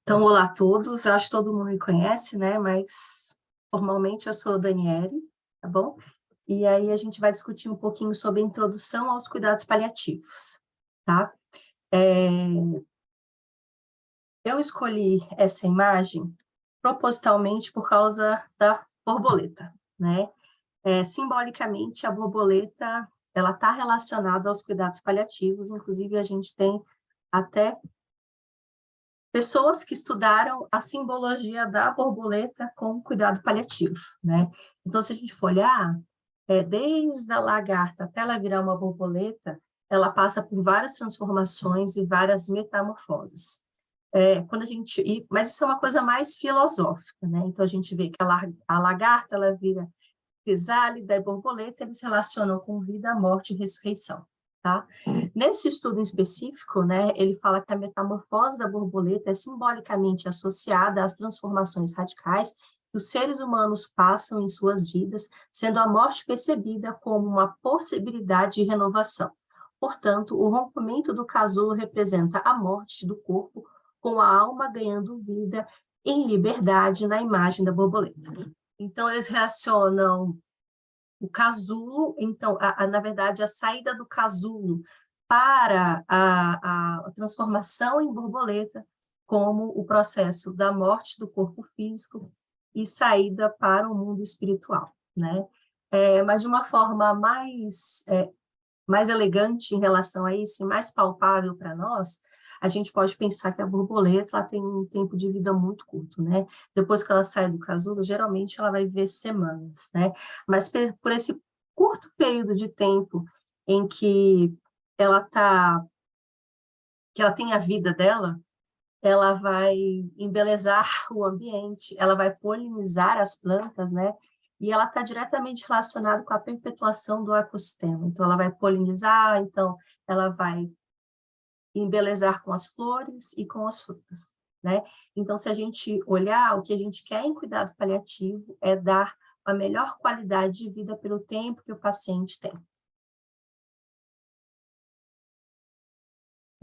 Então, olá a todos. Eu acho que todo mundo me conhece, né? Mas formalmente eu sou Daniele, tá bom? E aí a gente vai discutir um pouquinho sobre a introdução aos cuidados paliativos, tá? Eu escolhi essa imagem propositalmente por causa da borboleta, né? Simbolicamente, a borboleta ela está relacionada aos cuidados paliativos. Inclusive, a gente tem até pessoas que estudaram a simbologia da borboleta com cuidado paliativo, né? Então, se a gente for olhar, desde a lagarta até ela virar uma borboleta, ela passa por várias transformações e várias metamorfoses. Mas isso é uma coisa mais filosófica, né? Então, a gente vê que a lagarta, ela vira crisálida e borboleta, eles relacionam com vida, morte e ressurreição, tá? Nesse estudo em específico, né, ele fala que a metamorfose da borboleta é simbolicamente associada às transformações radicais que os seres humanos passam em suas vidas, sendo a morte percebida como uma possibilidade de renovação. Portanto, o rompimento do casulo representa a morte do corpo, com a alma ganhando vida em liberdade na imagem da borboleta. Então, eles relacionam o casulo, então, na verdade, a saída do casulo para a transformação em borboleta, como o processo da morte do corpo físico e saída para o mundo espiritual, né? Mas de uma forma mais elegante em relação a isso, e mais palpável para nós, a gente pode pensar que a borboleta ela tem um tempo de vida muito curto, né? Depois que ela sai do casulo, geralmente ela vai viver semanas, né? Mas por esse curto período de tempo em que ela tá, que ela tem a vida dela, ela vai embelezar o ambiente, ela vai polinizar as plantas, né? E ela está diretamente relacionada com a perpetuação do ecossistema. Então, ela vai polinizar, então, ela vai embelezar com as flores e com as frutas, né? Então, se a gente olhar, o que a gente quer em cuidado paliativo é dar a melhor qualidade de vida pelo tempo que o paciente tem.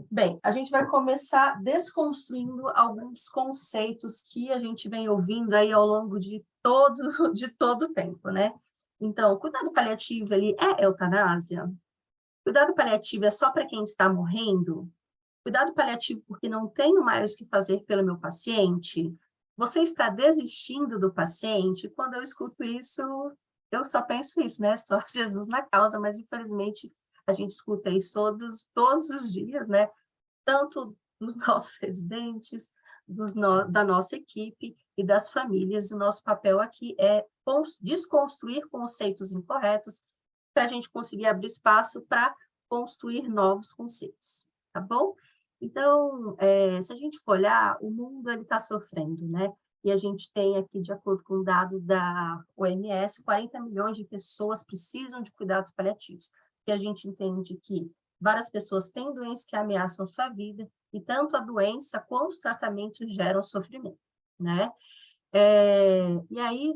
Bem, a gente vai começar desconstruindo alguns conceitos que a gente vem ouvindo aí ao longo de todo o tempo, né? Então, cuidado paliativo, ele é eutanásia? Cuidado paliativo é só para quem está morrendo? Cuidado paliativo porque não tenho mais o que fazer pelo meu paciente? Você está desistindo do paciente? Quando eu escuto isso, eu só penso isso, né? Só Jesus na causa, mas infelizmente a gente escuta isso todos os dias, né? Tanto dos nossos residentes, da nossa equipe e das famílias. O nosso papel aqui é desconstruir conceitos incorretos para a gente conseguir abrir espaço para construir novos conceitos, tá bom? Então, se a gente for olhar, o mundo está sofrendo, né? E a gente tem aqui, de acordo com dados da OMS, 40 milhões de pessoas precisam de cuidados paliativos. E a gente entende que várias pessoas têm doenças que ameaçam sua vida, e tanto a doença quanto os tratamentos geram sofrimento, né? E aí,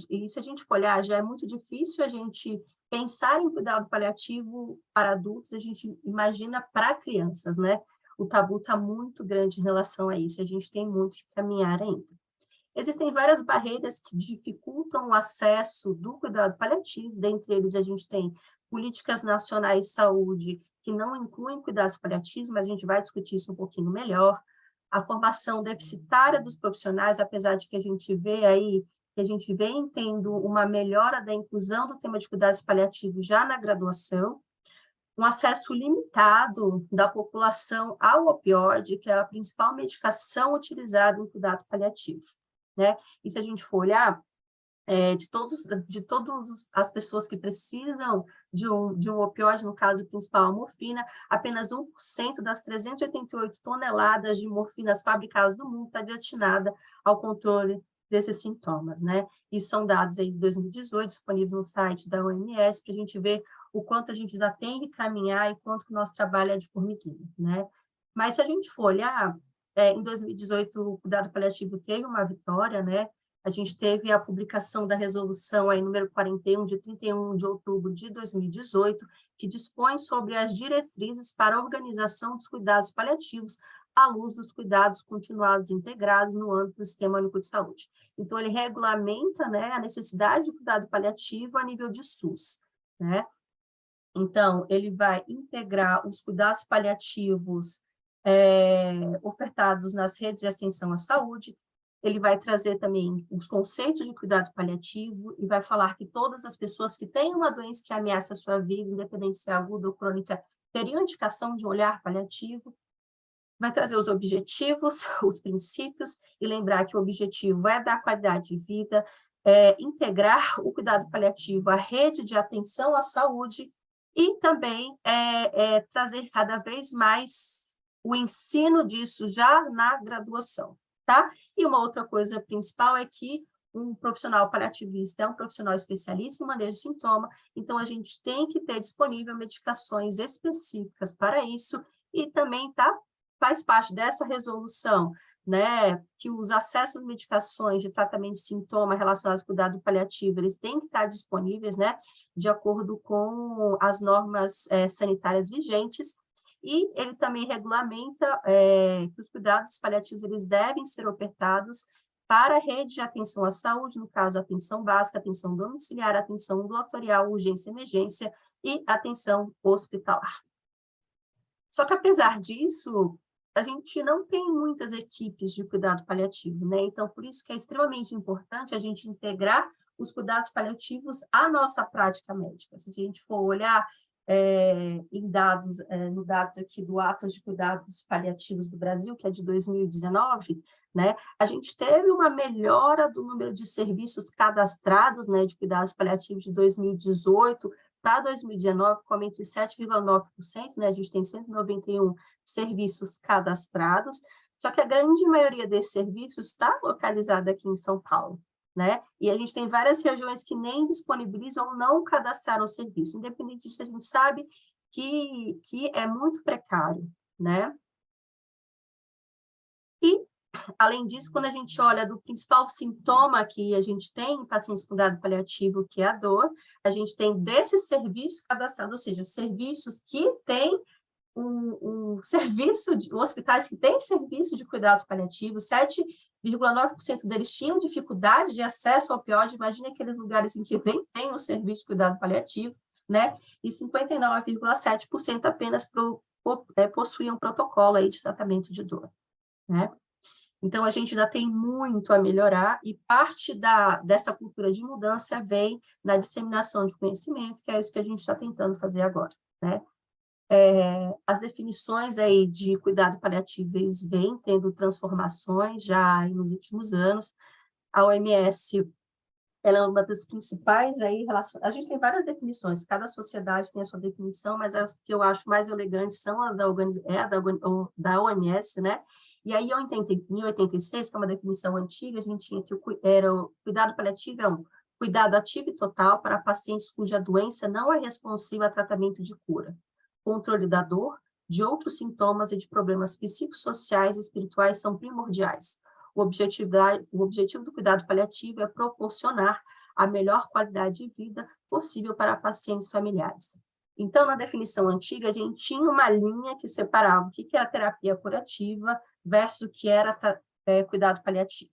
e se a gente for olhar, já é muito difícil a gente pensar em cuidado paliativo para adultos, a gente imagina para crianças, né? O tabu está muito grande em relação a isso, a gente tem muito que caminhar ainda. Existem várias barreiras que dificultam o acesso do cuidado paliativo, dentre eles a gente tem políticas nacionais de saúde que não incluem cuidados paliativos, mas a gente vai discutir isso um pouquinho melhor. A formação deficitária dos profissionais, apesar de que a gente vê aí, que a gente vem tendo uma melhora da inclusão do tema de cuidados paliativos já na graduação, um acesso limitado da população ao opioide, que é a principal medicação utilizada em cuidado paliativo, né? E se a gente for olhar, de todas as pessoas que precisam de um opioide, no caso principal a morfina, apenas 1% das 388 toneladas de morfinas fabricadas no mundo está destinada ao controle desses sintomas, né? E são dados aí de 2018, disponíveis no site da OMS, para a gente ver o quanto a gente ainda tem que caminhar e quanto que o nosso trabalho é de formiguinha, né? Mas se a gente for olhar, em 2018 o cuidado paliativo teve uma vitória, né? A gente teve a publicação da resolução aí, número 41, de 31 de outubro de 2018, que dispõe sobre as diretrizes para a organização dos cuidados paliativos à luz dos cuidados continuados integrados no âmbito do Sistema Único de Saúde. Então, ele regulamenta, né, a necessidade de cuidado paliativo a nível de SUS, né? Então, ele vai integrar os cuidados paliativos ofertados nas redes de extensão à saúde, ele vai trazer também os conceitos de cuidado paliativo e vai falar que todas as pessoas que têm uma doença que ameaça a sua vida, independente se é aguda ou crônica, teriam indicação de um olhar paliativo. Vai trazer os objetivos, os princípios, e lembrar que o objetivo é dar qualidade de vida, integrar o cuidado paliativo à rede de atenção à saúde e também trazer cada vez mais o ensino disso já na graduação, tá? E uma outra coisa principal é que um profissional paliativista é um profissional especialista em manejo de sintoma, então a gente tem que ter disponível medicações específicas para isso e também, tá? Faz parte dessa resolução, né, que os acessos às medicações de tratamento de sintoma relacionados ao cuidado paliativo, eles têm que estar disponíveis, né, de acordo com as normas sanitárias vigentes, e ele também regulamenta que os cuidados paliativos, eles devem ser ofertados para a rede de atenção à saúde, no caso, atenção básica, atenção domiciliar, atenção ambulatorial, urgência e emergência e atenção hospitalar. Só que, apesar disso, a gente não tem muitas equipes de cuidado paliativo, né? Então, por isso que é extremamente importante a gente integrar os cuidados paliativos à nossa prática médica. Se a gente for olhar em dados, no dados aqui do Atlas de Cuidados Paliativos do Brasil, que é de 2019, né? A gente teve uma melhora do número de serviços cadastrados, né, de cuidados paliativos de 2018 para 2019, com aumento de 7,9%, né? A gente tem 191 serviços cadastrados, só que a grande maioria desses serviços está localizada aqui em São Paulo, né? E a gente tem várias regiões que nem disponibilizam ou não cadastraram o serviço. Independente disso, a gente sabe que é muito precário, né? E, além disso, quando a gente olha do principal sintoma que a gente tem em pacientes com cuidado paliativo, que é a dor, a gente tem desses serviços cadastrados, ou seja, serviços que têm serviço, hospitais que têm serviço de cuidados paliativos, 7,9% deles tinham dificuldade de acesso ao opioide, imagine aqueles lugares em que nem tem o serviço de cuidado paliativo, né? E 59,7% apenas possuíam protocolo aí de tratamento de dor, né? Então, a gente ainda tem muito a melhorar e parte dessa cultura de mudança vem na disseminação de conhecimento, que é isso que a gente está tentando fazer agora, né? As definições aí de cuidado paliativo, eles vêm tendo transformações já nos últimos anos. A OMS, ela é uma das principais aí, a gente tem várias definições, cada sociedade tem a sua definição, mas as que eu acho mais elegantes são a da OMS, né? E aí, em 86, que é uma definição antiga, a gente tinha que o cuidado paliativo é um cuidado ativo e total para pacientes cuja doença não é responsiva a tratamento de cura, controle da dor, de outros sintomas e de problemas psicossociais e espirituais são primordiais. O objetivo do cuidado paliativo é proporcionar a melhor qualidade de vida possível para pacientes familiares. Então, na definição antiga, a gente tinha uma linha que separava o que era terapia curativa versus o que era cuidado paliativo.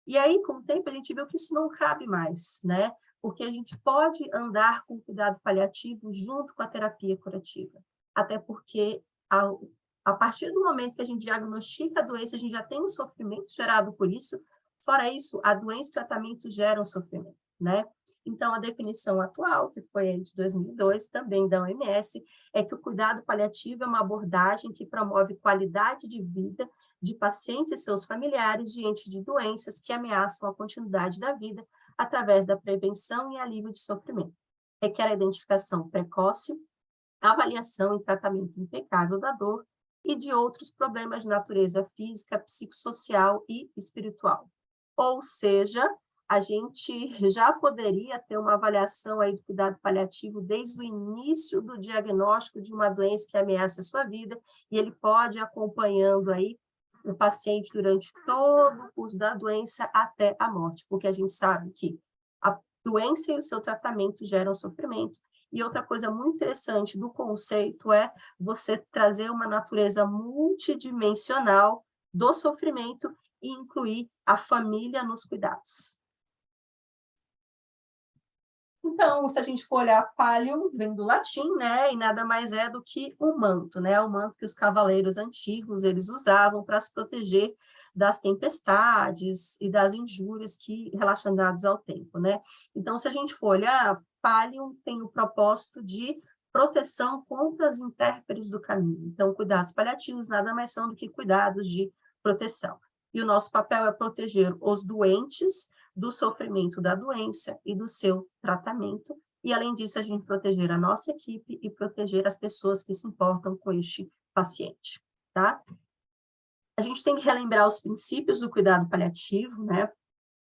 E aí, com o tempo, a gente viu que isso não cabe mais, né? Porque a gente pode andar com cuidado paliativo junto com a terapia curativa. Até porque, a partir do momento que a gente diagnostica a doença, a gente já tem um sofrimento gerado por isso. Fora isso, a doença e o tratamento geram sofrimento, né? Então, a definição atual, que foi de 2002, também da OMS, é que o cuidado paliativo é uma abordagem que promove qualidade de vida de pacientes e seus familiares diante de doenças que ameaçam a continuidade da vida através da prevenção e alívio de sofrimento. Requer a identificação precoce, avaliação e tratamento impecável da dor e de outros problemas de natureza física, psicossocial e espiritual. Ou seja, a gente já poderia ter uma avaliação aí do cuidado paliativo desde o início do diagnóstico de uma doença que ameaça a sua vida, e ele pode ir acompanhando aí o paciente durante todo o curso da doença até a morte, porque a gente sabe que a doença e o seu tratamento geram sofrimento, E outra coisa muito interessante do conceito é você trazer uma natureza multidimensional do sofrimento e incluir a família nos cuidados. Então, se a gente for olhar palio, vem do latim, né? E nada mais é do que o manto, né? O manto que os cavaleiros antigos eles usavam para se proteger das tempestades e das injúrias relacionadas ao tempo, né? Então, se a gente for olhar, palio tem o propósito de proteção contra as intérperes do caminho. Então, cuidados paliativos nada mais são do que cuidados de proteção. E o nosso papel é proteger os doentes do sofrimento da doença e do seu tratamento, e além disso a gente proteger a nossa equipe e proteger as pessoas que se importam com este paciente, tá? A gente tem que relembrar os princípios do cuidado paliativo, né?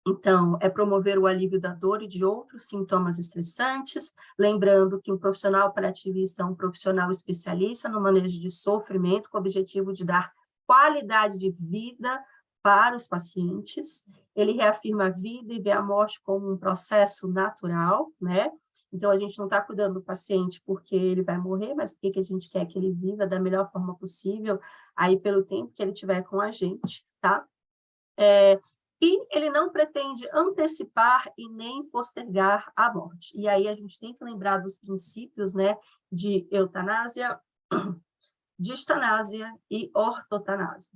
Então, é promover o alívio da dor e de outros sintomas estressantes, lembrando que um profissional paliativista é um profissional especialista no manejo de sofrimento, com o objetivo de dar qualidade de vida para os pacientes. Ele reafirma a vida e vê a morte como um processo natural, né? Então, a gente não está cuidando do paciente porque ele vai morrer, mas porque a gente quer que ele viva da melhor forma possível, aí pelo tempo que ele tiver com a gente, tá? E ele não pretende antecipar e nem postergar a morte. E aí a gente tem que lembrar dos princípios, né, de eutanásia, distanásia e ortotanásia.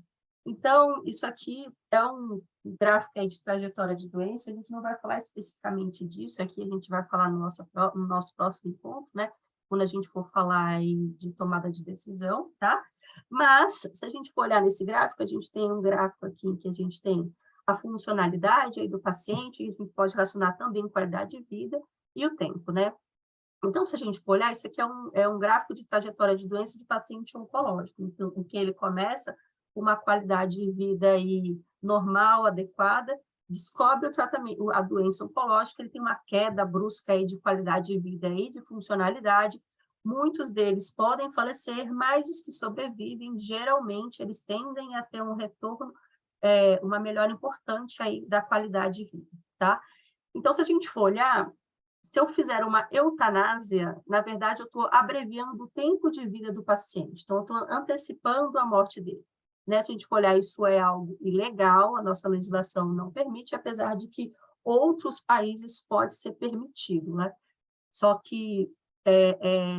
Então, isso aqui é um gráfico aí de trajetória de doença, a gente não vai falar especificamente disso, aqui a gente vai falar no nosso próximo encontro, né, quando a gente for falar aí de tomada de decisão, tá? Mas, se a gente for olhar nesse gráfico, a gente tem um gráfico aqui em que a gente tem a funcionalidade aí do paciente, e a gente pode relacionar também qualidade de vida e o tempo, né? Então, se a gente for olhar, isso aqui é um gráfico de trajetória de doença de paciente oncológico, então, em que ele começa com uma qualidade de vida aí normal, adequada, descobre o tratamento, a doença oncológica, ele tem uma queda brusca aí de qualidade de vida e de funcionalidade. Muitos deles podem falecer, mas os que sobrevivem, geralmente, eles tendem a ter um retorno, uma melhora importante aí da qualidade de vida, tá? Então, se a gente for olhar, se eu fizer uma eutanásia, na verdade, eu estou abreviando o tempo de vida do paciente. Então, eu estou antecipando a morte dele. Né? Se a gente for olhar, isso é algo ilegal, a nossa legislação não permite, apesar de que outros países pode ser permitido. Né? Só que,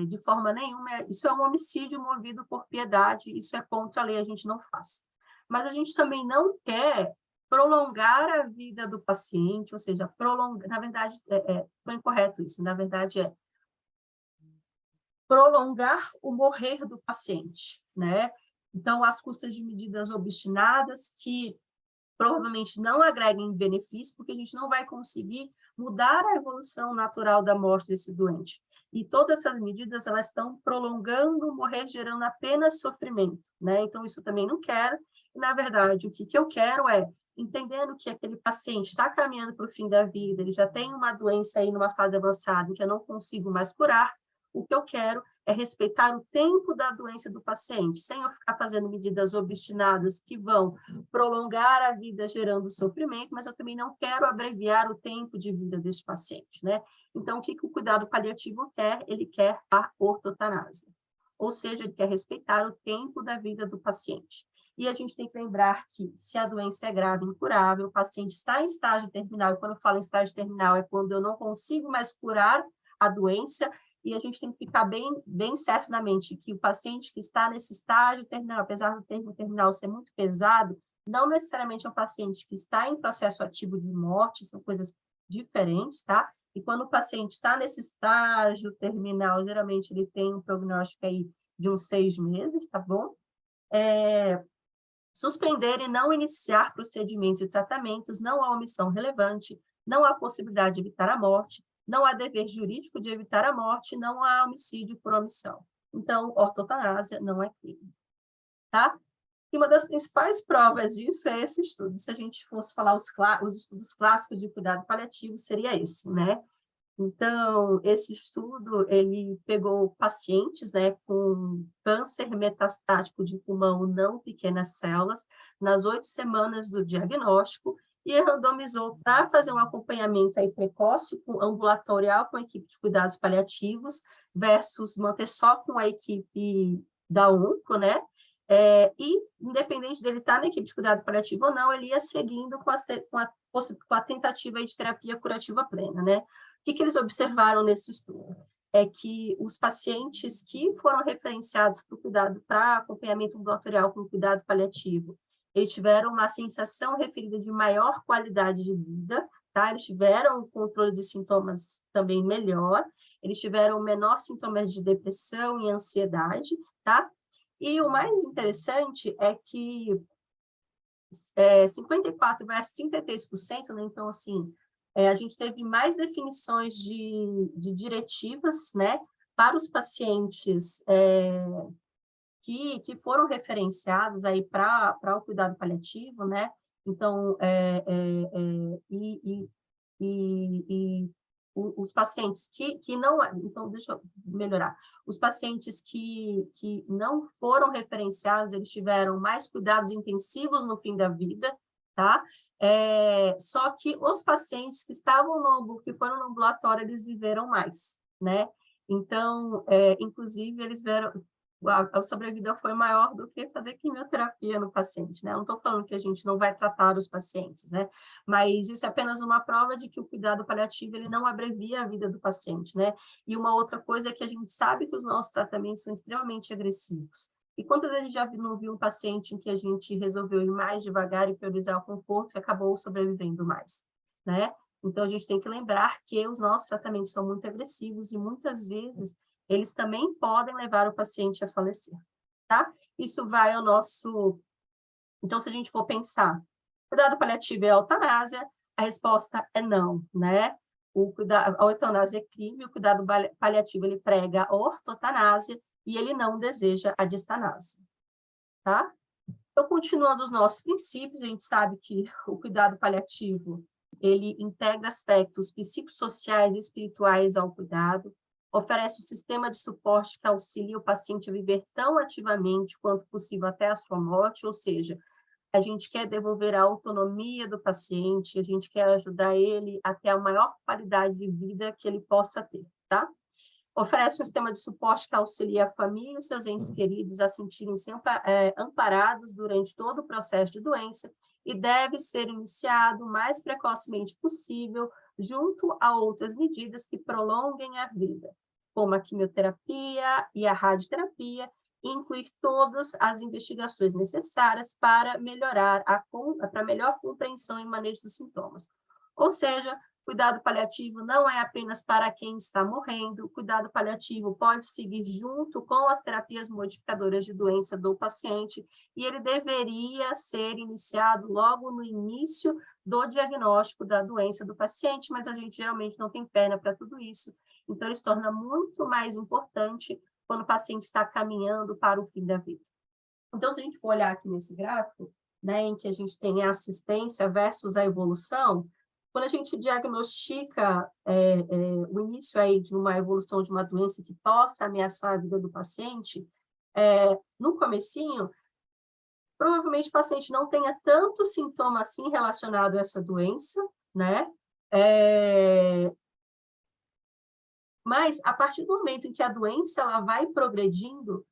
de forma nenhuma, isso é um homicídio movido por piedade, isso é contra a lei, a gente não faz. Mas a gente também não quer prolongar a vida do paciente, ou seja, na verdade, foi incorreto isso, na verdade prolongar o morrer do paciente, né? Então, às custas de medidas obstinadas que provavelmente não agreguem benefício, porque a gente não vai conseguir mudar a evolução natural da morte desse doente. E todas essas medidas, elas estão prolongando o morrer, gerando apenas sofrimento, né? Então, isso também não quero. E, na verdade, o que eu quero é, entendendo que aquele paciente está caminhando para o fim da vida, ele já tem uma doença aí numa fase avançada, que eu não consigo mais curar, o que eu quero é respeitar o tempo da doença do paciente, sem eu ficar fazendo medidas obstinadas que vão prolongar a vida gerando sofrimento, mas eu também não quero abreviar o tempo de vida desse paciente, né? Então, o que o cuidado paliativo quer? Ele quer a ortotanásia, ou seja, ele quer respeitar o tempo da vida do paciente. E a gente tem que lembrar que, se a doença é grave, incurável, o paciente está em estágio terminal, e quando eu falo em estágio terminal, é quando eu não consigo mais curar a doença, e a gente tem que ficar bem certo na mente que o paciente que está nesse estágio terminal, apesar do termo terminal ser muito pesado, não necessariamente é um paciente que está em processo ativo de morte, são coisas diferentes, tá? E quando o paciente está nesse estágio terminal, geralmente ele tem um prognóstico aí de uns 6 meses, tá bom? Suspender e não iniciar procedimentos e tratamentos, não há omissão relevante, não há possibilidade de evitar a morte, não há dever jurídico de evitar a morte, não há homicídio por omissão. Então, ortotanásia não é crime, tá? E uma das principais provas disso é esse estudo. Se a gente fosse falar os estudos clássicos de cuidado paliativo, seria esse, né? Então, esse estudo, ele pegou pacientes, né, com câncer metastático de pulmão não pequenas células, nas 8 semanas do diagnóstico, e randomizou para fazer um acompanhamento aí precoce, ambulatorial, com a equipe de cuidados paliativos, versus manter só com a equipe da UNCO, né? E, independente dele estar na equipe de cuidado paliativo ou não, ele ia seguindo com a tentativa de terapia curativa plena, né? O que eles observaram nesse estudo? É que os pacientes que foram referenciados para acompanhamento ambulatorial com cuidado paliativo, eles tiveram uma sensação referida de maior qualidade de vida, tá? Eles tiveram um controle de sintomas também melhor, eles tiveram menor sintomas de depressão e ansiedade, tá? E o mais interessante é que 54 versus 33%, né? Então, assim, a gente teve mais definições de diretivas, né, para os pacientes que foram referenciados aí para o cuidado paliativo, né? Então, os pacientes que não... Então, deixa eu melhorar. Os pacientes que não foram referenciados, eles tiveram mais cuidados intensivos no fim da vida, tá? Só que os pacientes que que foram no ambulatório, eles viveram mais, né? Então, inclusive, eles a sobrevida foi maior do que fazer quimioterapia no paciente, né? Eu não estou falando que a gente não vai tratar os pacientes, né? Mas isso é apenas uma prova de que o cuidado paliativo, ele não abrevia a vida do paciente, né? E uma outra coisa é que a gente sabe que os nossos tratamentos são extremamente agressivos. E quantas vezes a gente já não viu um paciente em que a gente resolveu ir mais devagar e priorizar o conforto e acabou sobrevivendo mais, né? Então, a gente tem que lembrar que os nossos tratamentos são muito agressivos e muitas vezes eles também podem levar o paciente a falecer, tá? Isso vai ao nosso... Então, se a gente for pensar, cuidado paliativo é eutanásia, a resposta é não, né? A eutanásia é crime, o cuidado paliativo, ele prega a ortotanásia e ele não deseja a distanásia, tá? Então, continuando os nossos princípios, a gente sabe que o cuidado paliativo, ele integra aspectos psicossociais e espirituais ao cuidado, oferece um sistema de suporte que auxilia o paciente a viver tão ativamente quanto possível até a sua morte, ou seja, a gente quer devolver a autonomia do paciente, a gente quer ajudar ele a ter a maior qualidade de vida que ele possa ter, tá? Oferece um sistema de suporte que auxilia a família e os seus entes queridos a sentirem-se amparados durante todo o processo de doença e deve ser iniciado o mais precocemente possível junto a outras medidas que prolonguem a vida, como a quimioterapia e a radioterapia, e incluir todas as investigações necessárias para para melhor compreensão e manejo dos sintomas. Ou seja, cuidado paliativo não é apenas para quem está morrendo, o cuidado paliativo pode seguir junto com as terapias modificadoras de doença do paciente e ele deveria ser iniciado logo no início do diagnóstico da doença do paciente, mas a gente geralmente não tem perna para tudo isso, então ele se torna muito mais importante quando o paciente está caminhando para o fim da vida. Então, se a gente for olhar aqui nesse gráfico, né, em que a gente tem a assistência versus a evolução, quando a gente diagnostica o início aí de uma evolução de uma doença que possa ameaçar a vida do paciente, no comecinho, provavelmente o paciente não tenha tanto sintoma assim relacionado a essa doença, né? Mas, a partir do momento em que a doença ela vai progredindo,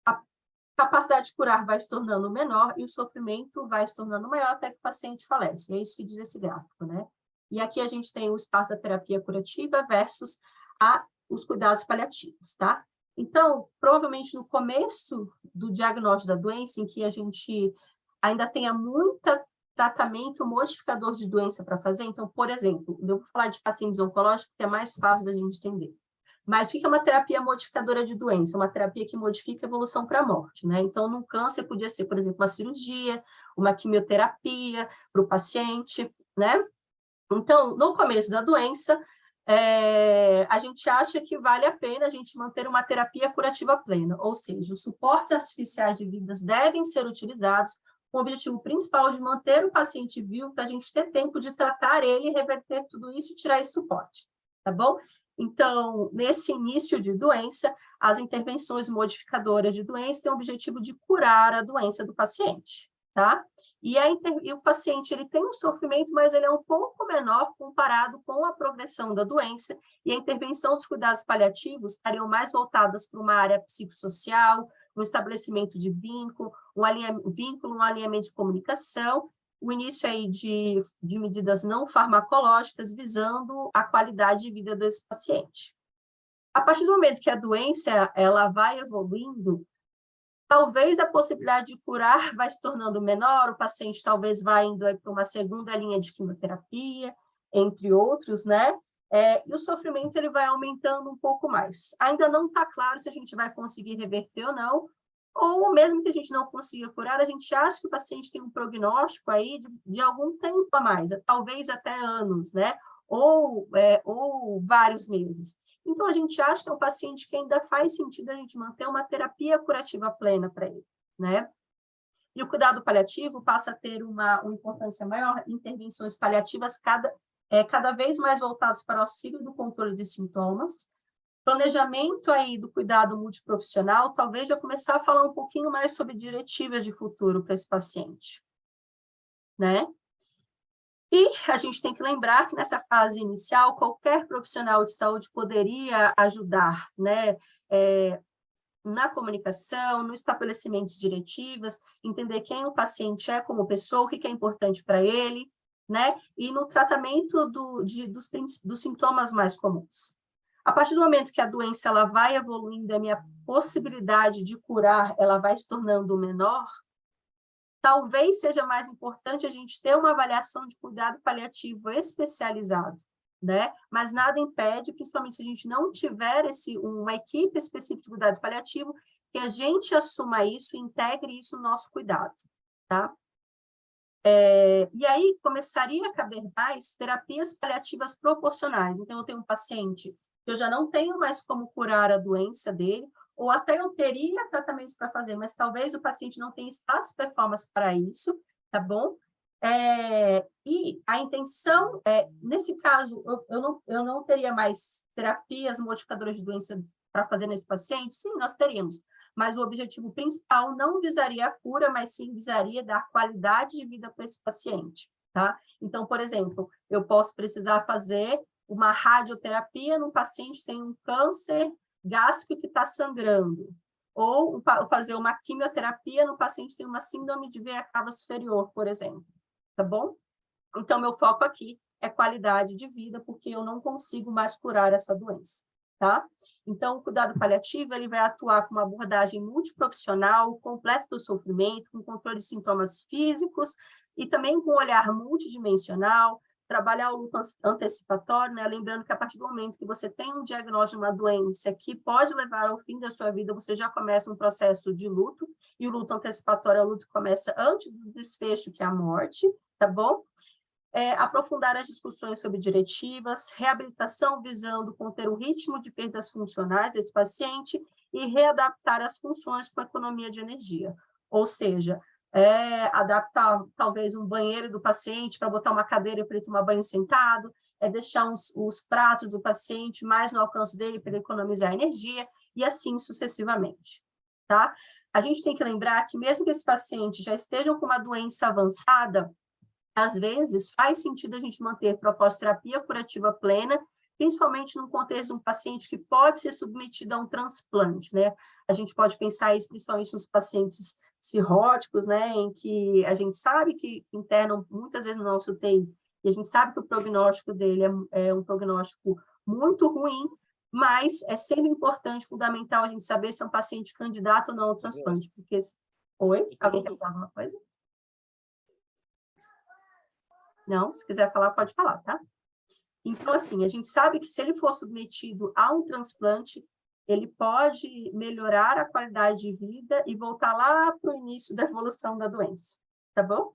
a capacidade de curar vai se tornando menor e o sofrimento vai se tornando maior até que o paciente falece. É isso que diz esse gráfico, né? E aqui a gente tem o espaço da terapia curativa versus os cuidados paliativos, tá? Então, provavelmente no começo do diagnóstico da doença, em que a gente ainda tenha muito tratamento modificador de doença para fazer, então, por exemplo, eu vou falar de pacientes oncológicos, que é mais fácil da gente entender. Mas o que é uma terapia modificadora de doença? Uma terapia que modifica a evolução para a morte, né? Então, no câncer podia ser, por exemplo, uma cirurgia, uma quimioterapia para o paciente, né? Então, no começo da doença, a gente acha que vale a pena a gente manter uma terapia curativa plena, ou seja, os suportes artificiais de vidas devem ser utilizados com o objetivo principal de manter o paciente vivo para a gente ter tempo de tratar ele, reverter tudo isso e tirar esse suporte, tá bom? Então, nesse início de doença, as intervenções modificadoras de doença têm o objetivo de curar a doença do paciente. tá? E o paciente ele tem um sofrimento, mas ele é um pouco menor comparado com a progressão da doença, e a intervenção dos cuidados paliativos estariam mais voltadas para uma área psicossocial, um estabelecimento de vínculo, um alinhamento de comunicação, o início aí de medidas não farmacológicas visando a qualidade de vida desse paciente. A partir do momento que a doença ela vai evoluindo, talvez a possibilidade de curar vai se tornando menor, o paciente talvez vá indo para uma segunda linha de quimioterapia, entre outros, né? E o sofrimento ele vai aumentando um pouco mais. Ainda não está claro se a gente vai conseguir reverter ou mesmo que a gente não consiga curar, a gente acha que o paciente tem um prognóstico aí de algum tempo a mais, talvez até anos, né? Ou vários meses. Então, a gente acha que é um paciente que ainda faz sentido a gente manter uma terapia curativa plena para ele, né? E o cuidado paliativo passa a ter uma importância maior, intervenções paliativas cada vez mais voltadas para o auxílio do controle de sintomas, planejamento aí do cuidado multiprofissional, talvez já começar a falar um pouquinho mais sobre diretivas de futuro para esse paciente, né? E a gente tem que lembrar que nessa fase inicial, qualquer profissional de saúde poderia ajudar, né? Na comunicação, no estabelecimento de diretivas, entender quem o paciente é como pessoa, o que é importante para ele, né? E no tratamento dos sintomas mais comuns. A partir do momento que a doença ela vai evoluindo, a minha possibilidade de curar ela vai se tornando menor, talvez seja mais importante a gente ter uma avaliação de cuidado paliativo especializado, né? Mas nada impede, principalmente se a gente não tiver uma equipe específica de cuidado paliativo, que a gente assuma isso e integre isso no nosso cuidado, tá? E aí começaria a caber mais terapias paliativas proporcionais. Então, eu tenho um paciente que eu já não tenho mais como curar a doença dele, ou até eu teria tratamentos para fazer, mas talvez o paciente não tenha status performance para isso, tá bom? E a intenção, nesse caso, eu não teria mais terapias modificadoras de doença para fazer nesse paciente? Sim, nós teríamos, mas o objetivo principal não visaria a cura, mas sim visaria dar qualidade de vida para esse paciente, tá? Então, por exemplo, eu posso precisar fazer uma radioterapia num paciente que tem um câncer gástrico que está sangrando, ou fazer uma quimioterapia no paciente que tem uma síndrome de veia cava superior, por exemplo, tá bom? Então, meu foco aqui é qualidade de vida, porque eu não consigo mais curar essa doença, tá? Então, o cuidado paliativo, ele vai atuar com uma abordagem multiprofissional, completa do sofrimento, com controle de sintomas físicos e também com um olhar multidimensional, trabalhar o luto antecipatório, né? Lembrando que a partir do momento que você tem um diagnóstico de uma doença que pode levar ao fim da sua vida, você já começa um processo de luto, e o luto antecipatório é o luto que começa antes do desfecho, que é a morte, tá bom? Aprofundar as discussões sobre diretivas, reabilitação visando conter o ritmo de perdas funcionais desse paciente e readaptar as funções com economia de energia. Ou seja, adaptar talvez um banheiro do paciente para botar uma cadeira para ele tomar banho sentado, deixar os pratos do paciente mais no alcance dele para ele economizar energia, e assim sucessivamente, tá? A gente tem que lembrar que mesmo que esse paciente já esteja com uma doença avançada, às vezes faz sentido a gente manter proposta de terapia curativa plena, principalmente no contexto de um paciente que pode ser submetido a um transplante, né? A gente pode pensar isso principalmente nos pacientes cirróticos, né, em que a gente sabe que internam muitas vezes no nosso UTI, e a gente sabe que o prognóstico dele é um prognóstico muito ruim, mas é sempre importante, fundamental, a gente saber se é um paciente candidato ou não ao transplante, porque... Oi? Alguém quer falar alguma coisa? Não? Se quiser falar, pode falar, tá? Então, assim, a gente sabe que se ele for submetido a um transplante, ele pode melhorar a qualidade de vida e voltar lá para o início da evolução da doença, tá bom?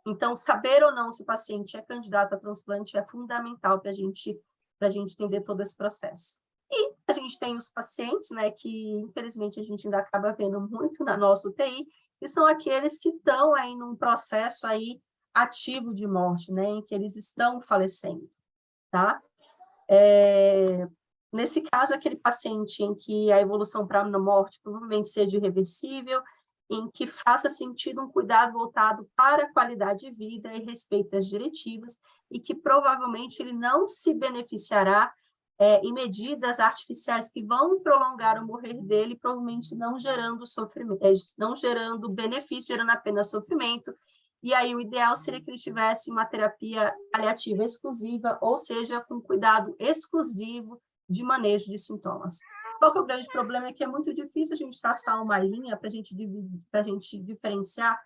Então, saber ou não se o paciente é candidato a transplante é fundamental para a gente entender todo esse processo. E a gente tem os pacientes, né, que infelizmente a gente ainda acaba vendo muito na nossa UTI, que são aqueles que estão aí num processo aí ativo de morte, né, em que eles estão falecendo, tá? Nesse caso, aquele paciente em que a evolução para a morte provavelmente seja irreversível, em que faça sentido um cuidado voltado para a qualidade de vida e respeito às diretivas, e que provavelmente ele não se beneficiará em medidas artificiais que vão prolongar o morrer dele, provavelmente não gerando sofrimento, não gerando benefício, gerando apenas sofrimento. E aí o ideal seria que ele tivesse uma terapia paliativa exclusiva, ou seja, com cuidado exclusivo de manejo de sintomas. Qual que é o grande problema? É que é muito difícil a gente traçar uma linha para a gente diferenciar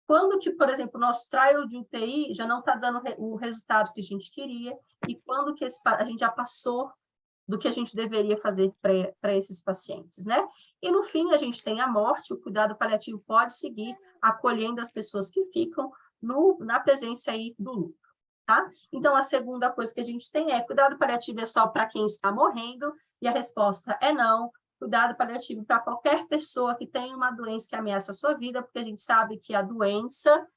quando que, por exemplo, o nosso trial de UTI já não está dando o resultado que a gente queria, e quando que a gente já passou do que a gente deveria fazer para esses pacientes, né? E, no fim, a gente tem a morte, o cuidado paliativo pode seguir acolhendo as pessoas que ficam na presença aí do luto, tá? Então, a segunda coisa que a gente tem é cuidado paliativo é só para quem está morrendo, e a resposta é não. Cuidado paliativo para qualquer pessoa que tem uma doença que ameaça a sua vida, porque a gente sabe que a doença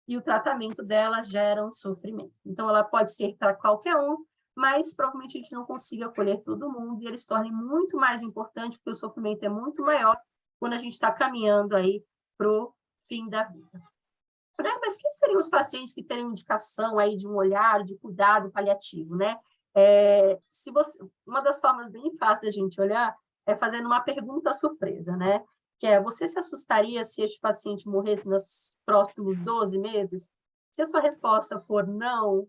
e o tratamento dela geram sofrimento. Então, ela pode ser para qualquer um, mas provavelmente a gente não consiga acolher todo mundo, e ele se torne muito mais importante, porque o sofrimento é muito maior quando a gente está caminhando aí para o fim da vida. Mas quem seriam os pacientes que teriam indicação aí de um olhar, de cuidado paliativo, né? Uma das formas bem fáceis da gente olhar é fazendo uma pergunta surpresa, né? Que é, você se assustaria se este paciente morresse nos próximos 12 meses? Se a sua resposta for não,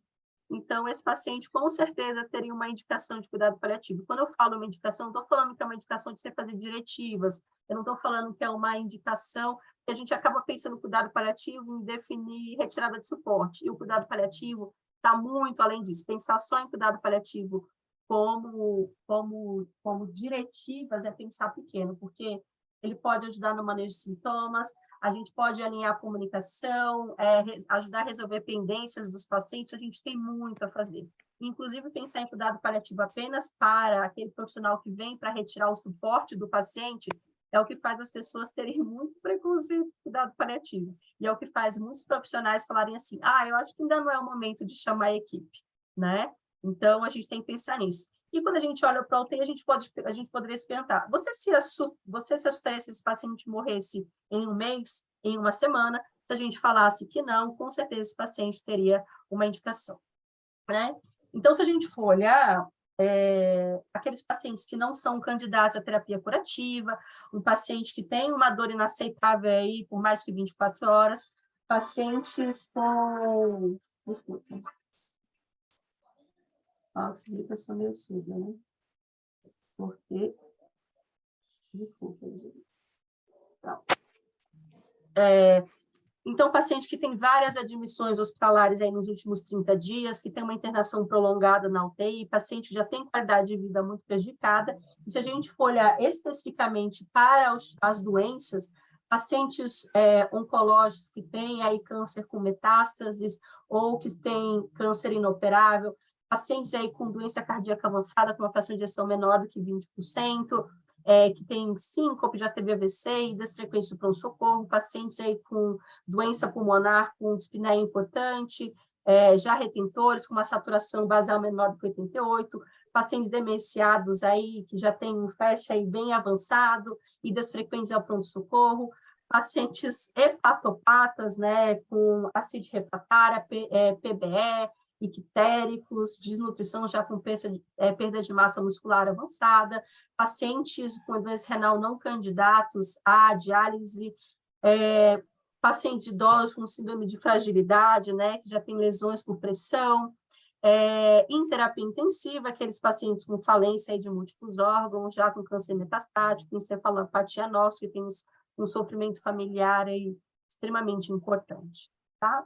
então esse paciente com certeza teria uma indicação de cuidado paliativo. Quando eu falo uma indicação, não estou falando que é uma indicação de você fazer diretivas, eu não estou falando que é uma indicação que a gente acaba pensando no cuidado paliativo em definir retirada de suporte, e o cuidado paliativo está muito além disso. Pensar só em cuidado paliativo como diretivas é pensar pequeno, porque ele pode ajudar no manejo de sintomas, a gente pode alinhar a comunicação, ajudar a resolver pendências dos pacientes, a gente tem muito a fazer. Inclusive, pensar em cuidado paliativo apenas para aquele profissional que vem para retirar o suporte do paciente é o que faz as pessoas terem muito preconceito com cuidado paliativo. E é o que faz muitos profissionais falarem assim, eu acho que ainda não é o momento de chamar a equipe, né? Então, a gente tem que pensar nisso. E quando a gente olha para o UTI, a gente poderia se perguntar, você se assustaria se esse paciente morresse em um mês, em uma semana? Se a gente falasse que não, com certeza esse paciente teria uma indicação, né? Então, se a gente for olhar aqueles pacientes que não são candidatos à terapia curativa, um paciente que tem uma dor inaceitável aí por mais que 24 horas, pacientes com... Desculpa. Essa explicação meio surda, né? Porque... Desculpa, gente. Tá. Então, paciente que tem várias admissões hospitalares aí nos últimos 30 dias, que tem uma internação prolongada na UTI, paciente já tem qualidade de vida muito prejudicada. E se a gente for olhar especificamente para as doenças, pacientes oncológicos que têm aí câncer com metástases ou que têm câncer inoperável, pacientes aí com doença cardíaca avançada, com uma fração de ejeção menor do que 20%, que tem síncope, já teve AVC e desfrequência do pronto-socorro, pacientes aí com doença pulmonar, com dispneia importante, já retentores, com uma saturação basal menor do que 88, pacientes demenciados aí, que já tem um FASH aí bem avançado e desfrequência ao pronto-socorro, pacientes hepatopatas, né, com ascite refratária, PBE, ictéricos, desnutrição já com perda de massa muscular avançada, pacientes com doença renal não candidatos à diálise, pacientes idosos com síndrome de fragilidade, né, que já tem lesões por pressão, em terapia intensiva, aqueles pacientes com falência de múltiplos órgãos, já com câncer metastático, encefalopatia nossa, que tem um sofrimento familiar aí extremamente importante, tá?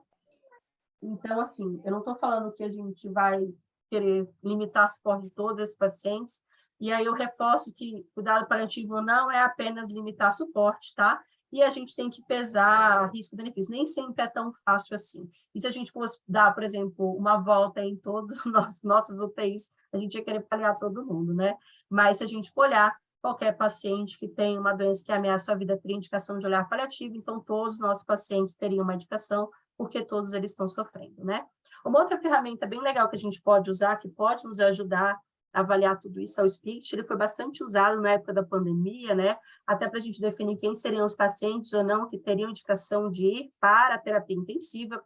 Então, assim, eu não estou falando que a gente vai querer limitar o suporte de todos esses pacientes, e aí eu reforço que cuidado paliativo não é apenas limitar suporte, tá? E a gente tem que pesar risco-benefício. Nem sempre é tão fácil assim. E se a gente fosse dar, por exemplo, uma volta em todos os nossos UTIs, a gente ia querer paliar todo mundo, né? Mas se a gente for olhar, qualquer paciente que tem uma doença que ameaça a vida teria indicação de olhar paliativo, então todos os nossos pacientes teriam uma indicação, porque todos eles estão sofrendo, né? Uma outra ferramenta bem legal que a gente pode usar, que pode nos ajudar avaliar tudo isso é o SPICT. Ele foi bastante usado na época da pandemia, né? Até para a gente definir quem seriam os pacientes ou não que teriam indicação de ir para a terapia intensiva.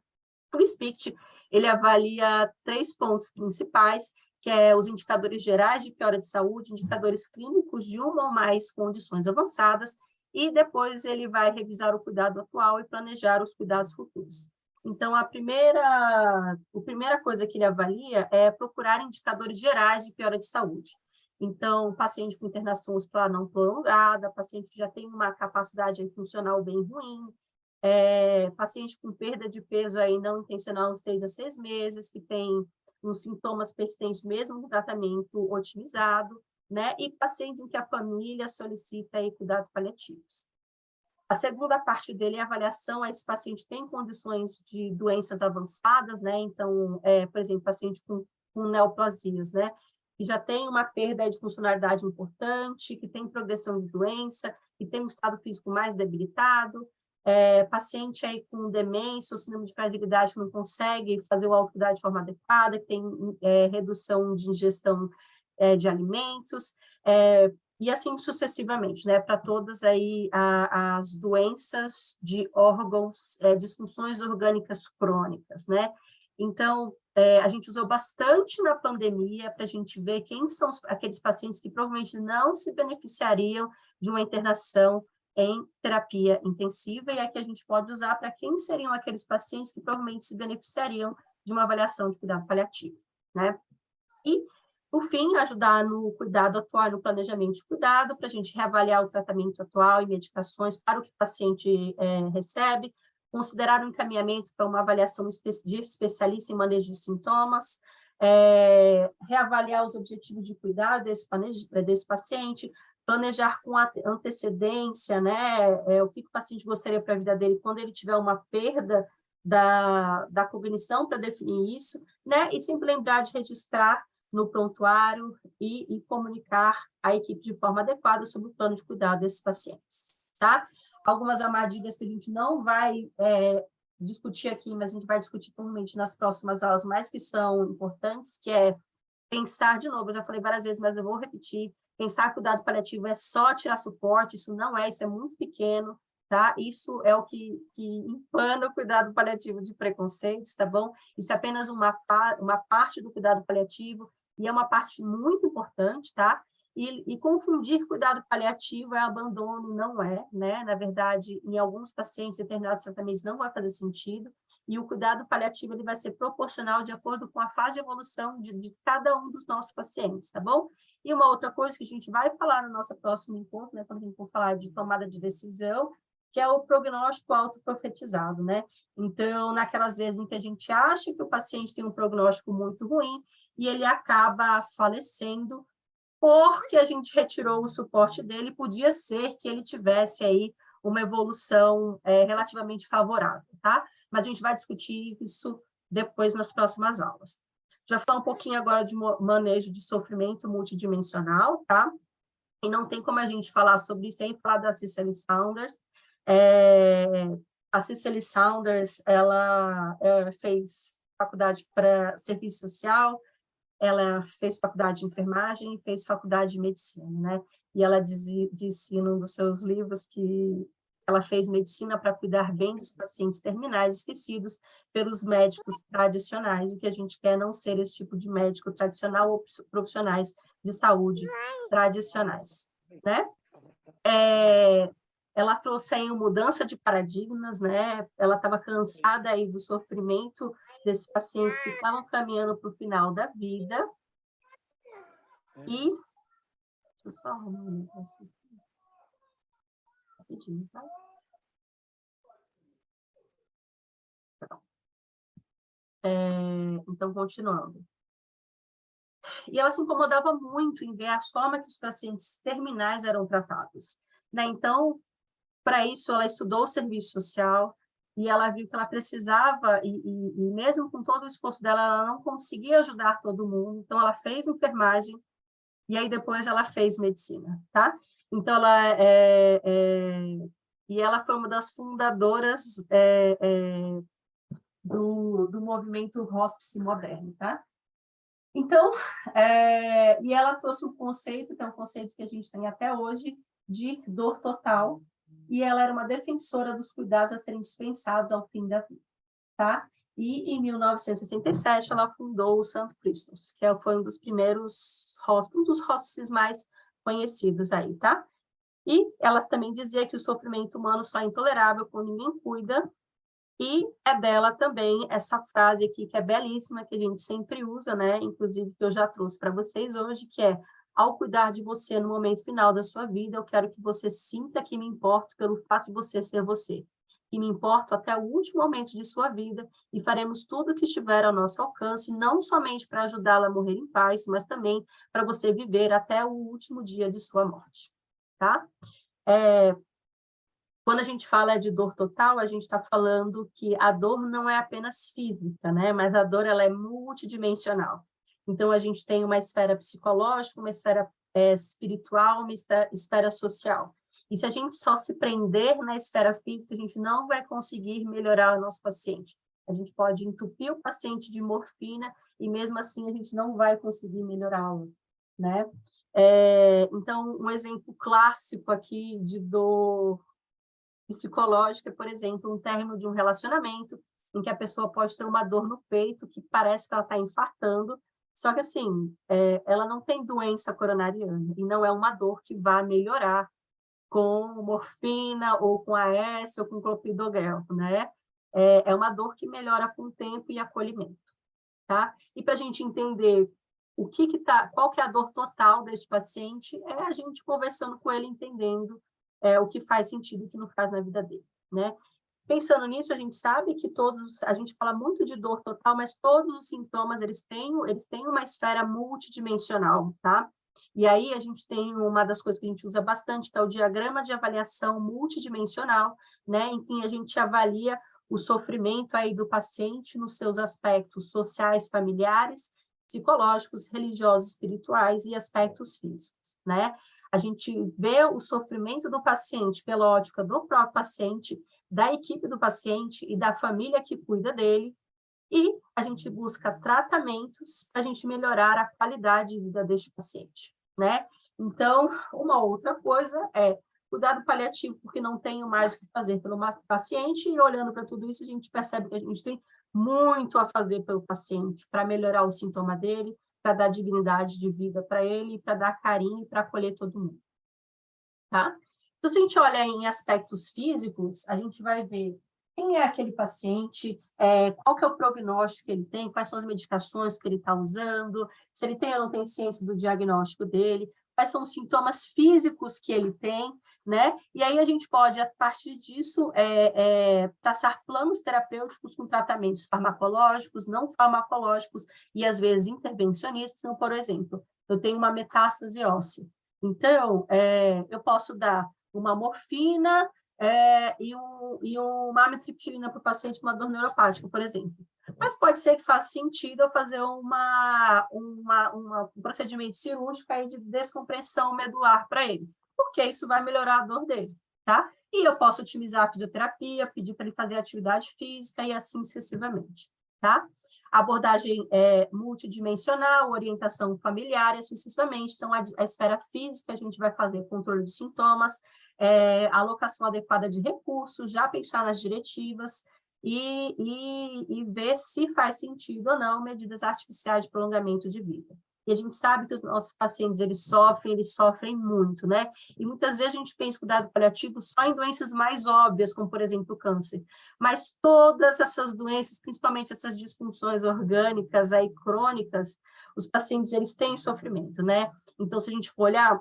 O SPICT, ele avalia 3 pontos principais, que é os indicadores gerais de piora de saúde, indicadores clínicos de uma ou mais condições avançadas, e depois ele vai revisar o cuidado atual e planejar os cuidados futuros. Então, a primeira coisa que ele avalia é procurar indicadores gerais de piora de saúde. Então, paciente com internação hospitalar não prolongada, paciente que já tem uma capacidade funcional bem ruim, paciente com perda de peso aí não intencional de 6 a 6 meses, que tem uns sintomas persistentes mesmo com tratamento otimizado, né? E pacientes em que a família solicita aí cuidados paliativos. A segunda parte dele é a avaliação, esse paciente tem condições de doenças avançadas, né? Então, por exemplo, paciente com neoplasias, né? Que já tem uma perda de funcionalidade importante, que tem progressão de doença, que tem um estado físico mais debilitado, paciente aí com demência ou síndrome de fragilidade que não consegue fazer o autocuidado de forma adequada, que tem redução de ingestão de alimentos, e assim sucessivamente, né, para todas aí as doenças de órgãos, disfunções orgânicas crônicas, né? Então, a gente usou bastante na pandemia para a gente ver quem são aqueles pacientes que provavelmente não se beneficiariam de uma internação em terapia intensiva, e aqui a gente pode usar para quem seriam aqueles pacientes que provavelmente se beneficiariam de uma avaliação de cuidado paliativo, né? E, por fim, ajudar no cuidado atual, no planejamento de cuidado, para a gente reavaliar o tratamento atual e medicações para o que o paciente recebe, considerar um encaminhamento para uma avaliação de especialista em manejo de sintomas, reavaliar os objetivos de cuidado desse paciente, planejar com antecedência, né, o que o paciente gostaria para a vida dele quando ele tiver uma perda da cognição para definir isso, né, e sempre lembrar de registrar no prontuário e comunicar à equipe de forma adequada sobre o plano de cuidado desses pacientes, tá? Algumas armadilhas que a gente não vai discutir aqui, mas a gente vai discutir provavelmente nas próximas aulas, mas que são importantes, que é pensar, de novo, eu já falei várias vezes, mas eu vou repetir, pensar que o cuidado paliativo é só tirar suporte, isso não é, isso é muito pequeno, tá? Isso é o que empana o cuidado paliativo de preconceitos, tá bom? Isso é apenas uma parte do cuidado paliativo, e é uma parte muito importante, tá? E confundir cuidado paliativo é abandono, não é, né? Na verdade, em alguns pacientes, determinados tratamentos não vai fazer sentido, e o cuidado paliativo ele vai ser proporcional de acordo com a fase de evolução de cada um dos nossos pacientes, tá bom? E uma outra coisa que a gente vai falar no nosso próximo encontro, né, quando a gente for falar de tomada de decisão, que é o prognóstico autoprofetizado, né? Então, naquelas vezes em que a gente acha que o paciente tem um prognóstico muito ruim e ele acaba falecendo porque a gente retirou o suporte dele, podia ser que ele tivesse aí uma evolução relativamente favorável, tá? Mas a gente vai discutir isso depois nas próximas aulas. Já falar um pouquinho agora de manejo de sofrimento multidimensional, tá? E não tem como a gente falar sobre isso sem falar da Cicely Saunders. A Cicely Saunders, ela fez faculdade para serviço social, ela fez faculdade de enfermagem e fez faculdade de medicina, né? E ela disse num dos seus livros que ela fez medicina para cuidar bem dos pacientes terminais esquecidos pelos médicos tradicionais. O que a gente quer é não ser esse tipo de médico tradicional ou profissionais de saúde tradicionais, né? Ela trouxe aí uma mudança de paradigmas, né? Ela estava cansada aí do sofrimento desses pacientes que estavam caminhando para o final da vida. E... Deixa eu só arrumar um negócio aqui. Rapidinho, tá? Então, continuando. E ela se incomodava muito em ver as formas que os pacientes terminais eram tratados, né? Então, para isso, ela estudou o serviço social e ela viu que ela precisava, e mesmo com todo o esforço dela, ela não conseguia ajudar todo mundo. Então, ela fez enfermagem e aí depois ela fez medicina, tá? Então, ela foi uma das fundadoras do movimento hospice moderno, tá? Então, e ela trouxe um conceito, que é um conceito que a gente tem até hoje, de dor total, e ela era uma defensora dos cuidados a serem dispensados ao fim da vida, tá? E em 1967 ela fundou o Santo Cristos, que foi um dos primeiros um dos hospices mais conhecidos aí, tá? E ela também dizia que o sofrimento humano só é intolerável quando ninguém cuida, e é dela também essa frase aqui, que é belíssima, que a gente sempre usa, né? Inclusive, que eu já trouxe para vocês hoje, que é: ao cuidar de você no momento final da sua vida, eu quero que você sinta que me importo pelo fato de você ser você. Que me importo até o último momento de sua vida e faremos tudo o que estiver ao nosso alcance, não somente para ajudá-la a morrer em paz, mas também para você viver até o último dia de sua morte, tá? Quando a gente fala de dor total, a gente está falando que a dor não é apenas física, né? Mas a dor ela é multidimensional. Então, a gente tem uma esfera psicológica, uma esfera espiritual, uma esfera social. E se a gente só se prender na esfera física, a gente não vai conseguir melhorar o nosso paciente. A gente pode entupir o paciente de morfina e, mesmo assim, a gente não vai conseguir melhorá-lo, né? Então, um exemplo clássico aqui de dor psicológica, por exemplo, um término de um relacionamento, em que a pessoa pode ter uma dor no peito, que parece que ela está infartando, só que, assim, ela não tem doença coronariana, e não é uma dor que vai melhorar com morfina, ou com AS, ou com clopidogrel, né? É uma dor que melhora com o tempo e acolhimento, tá? E para a gente entender qual que é a dor total desse paciente, é a gente conversando com ele, entendendo o que faz sentido e o que não faz na vida dele, né? Pensando nisso, a gente sabe que a gente fala muito de dor total, mas todos os sintomas, eles têm uma esfera multidimensional, tá? E aí a gente tem uma das coisas que a gente usa bastante, que é o diagrama de avaliação multidimensional, né? Em que a gente avalia o sofrimento aí do paciente nos seus aspectos sociais, familiares, psicológicos, religiosos, espirituais e aspectos físicos, né? A gente vê o sofrimento do paciente pela ótica do próprio paciente, da equipe do paciente e da família que cuida dele, e a gente busca tratamentos para a gente melhorar a qualidade de vida deste paciente, né? Então, uma outra coisa é cuidado paliativo, porque não tenho mais o que fazer pelo paciente, e olhando para tudo isso, a gente percebe que a gente tem muito a fazer pelo paciente, para melhorar o sintoma dele, para dar dignidade de vida para ele, para dar carinho, para acolher todo mundo, tá? Então, se a gente olha em aspectos físicos, a gente vai ver quem é aquele paciente, qual que é o prognóstico que ele tem, quais são as medicações que ele está usando, se ele tem ou não tem ciência do diagnóstico dele, quais são os sintomas físicos que ele tem, né? E aí a gente pode, a partir disso, traçar planos terapêuticos com tratamentos farmacológicos, não farmacológicos e, às vezes, intervencionistas. Então, por exemplo, eu tenho uma metástase óssea. Então, eu posso dar uma morfina e uma amitriptilina para o paciente com uma dor neuropática, por exemplo. Mas pode ser que faça sentido eu fazer um procedimento cirúrgico aí de descompressão medular para ele, porque isso vai melhorar a dor dele, tá? E eu posso otimizar a fisioterapia, pedir para ele fazer atividade física e assim sucessivamente, tá? Abordagem multidimensional, orientação familiar e assim sucessivamente. Então, a esfera física, a gente vai fazer controle de sintomas, alocação adequada de recursos, já pensar nas diretivas e ver se faz sentido ou não medidas artificiais de prolongamento de vida. E a gente sabe que os nossos pacientes, eles sofrem muito, né? E muitas vezes a gente pensa em cuidado paliativo só em doenças mais óbvias, como, por exemplo, o câncer. Mas todas essas doenças, principalmente essas disfunções orgânicas aí crônicas, os pacientes, eles têm sofrimento, né? Então, se a gente for olhar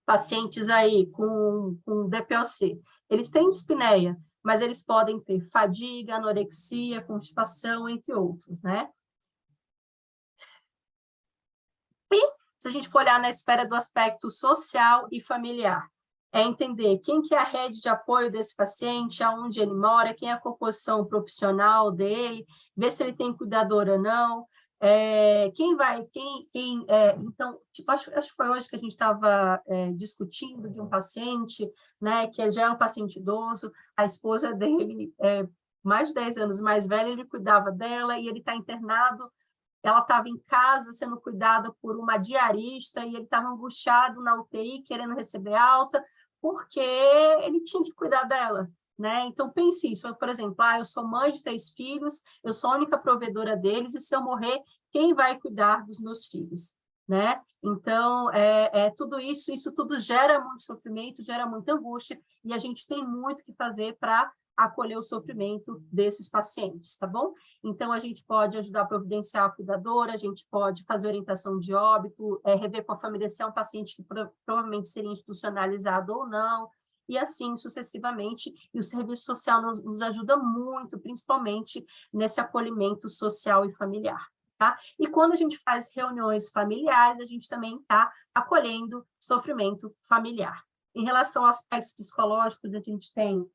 pacientes aí com DPOC, eles têm dispneia, mas eles podem ter fadiga, anorexia, constipação, entre outros, né? E se a gente for olhar na esfera do aspecto social e familiar, é entender quem que é a rede de apoio desse paciente, aonde ele mora, quem é a composição profissional dele, ver se ele tem cuidador ou não, então, tipo, acho que foi hoje que a gente estava discutindo de um paciente, né, que já é um paciente idoso, a esposa dele, mais de 10 anos mais velha, ele cuidava dela e ele está internado ela estava em casa sendo cuidada por uma diarista e ele estava angustiado na UTI, querendo receber alta, porque ele tinha que cuidar dela, né? Então, pense isso, por exemplo, eu sou mãe de 3 filhos, eu sou a única provedora deles, e se eu morrer, quem vai cuidar dos meus filhos, né? Então, tudo isso tudo gera muito sofrimento, gera muita angústia, e a gente tem muito que fazer para acolher o sofrimento desses pacientes, tá bom? Então, a gente pode ajudar a providenciar a cuidadora, a gente pode fazer orientação de óbito, rever com a família se é um paciente que provavelmente seria institucionalizado ou não, e assim sucessivamente. E o serviço social nos ajuda muito, principalmente nesse acolhimento social e familiar. Tá? E quando a gente faz reuniões familiares, a gente também está acolhendo sofrimento familiar. Em relação aos aspectos psicológicos, a gente tem